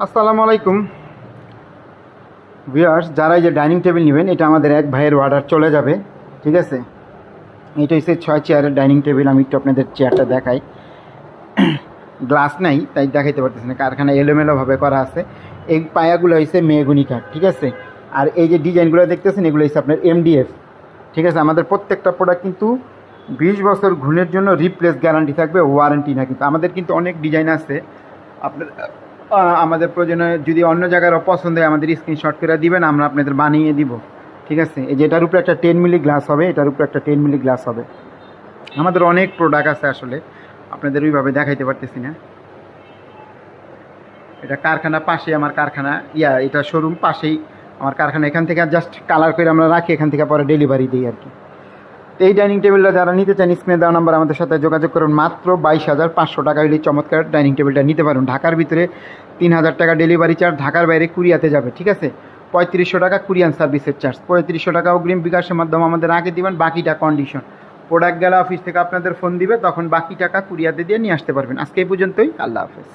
আসসালামু আলাইকুম ভিউয়ার্স, যারা এই যে ডাইনিং টেবিল নেবেন, এটা আমাদের এক ভাইয়ের অর্ডার চলে যাবে। ঠিক আছে, এটা হচ্ছে 6 চেয়ারের ডাইনিং টেবিল। আমি একটু আপনাদের চেয়ারটা দেখাই। গ্লাস নাই তাই দেখাইতে পারতেছি না, কারখানা এলোমেলোভাবে করা আছে। এই পায়াগুলো হচ্ছে মেহগনি কাঠ। ঠিক আছে, আর এই যে ডিজাইনগুলো দেখতেছেন এগুলো হচ্ছে আপনার এমডিএফ। ঠিক আছে, আমাদের প্রত্যেকটা প্রোডাক্ট কিন্তু 20 বছর ঘুণের জন্য রিপ্লেস গ্যারান্টি থাকবে, ওয়ারেন্টি না। কিন্তু আমাদের কিন্তু অনেক ডিজাইন আছে। আপনার আমাদের প্রয়োজনে যদি অন্য জায়গারও পছন্দ হয় আমাদের স্ক্রিনশট করে দিবেন, আমরা আপনাদের বানিয়ে দিব। ঠিক আছে, এই যে এটার উপরে একটা 10 মিলি গ্লাস হবে, এটার উপরে একটা 10 মিলি গ্লাস হবে। আমাদের অনেক প্রোডাক্ট আছে, আসলে আপনাদের ওইভাবে দেখাইতে পারতেছি না। এটা কারখানা পাশে, আমার কারখানা এটা শোরুম পাশেই আমার কারখানা। এখান থেকে জাস্ট কালার করে আমরা রাখি, এখান থেকে পরে ডেলিভারি দিই আর কি। তো এই ডাইনিং টেবিলটা যারা নিতে চান, স্ক্রিনে দেওয়া নাম্বার আমাদের সাথে যোগাযোগ করুন। মাত্র 22,500 টাকা হলে চমৎকার ডাইনিং টেবিলটা নিতে পারুন। ঢাকার ভিতরে 3,000 টাকা ডেলিভারি চার্জ, ঢাকার বাইরে কুরিয়াতে যাবে। ঠিক আছে, 3500 টাকা কুরিয়ান সার্ভিসের চার্জ, 3500 টাকা অগ্রিম বিকাশের মাধ্যমে আমাদের আগে দিবেন, বাকিটা কন্ডিশন। প্রোডাক্ট গেলে অফিস থেকে আপনাদের ফোন দিবে, তখন বাকি টাকা কুরিয়াতে দিয়ে নিয়ে আসতে পারবেন। আজকে এই পর্যন্তই, আল্লাহ হাফেজ।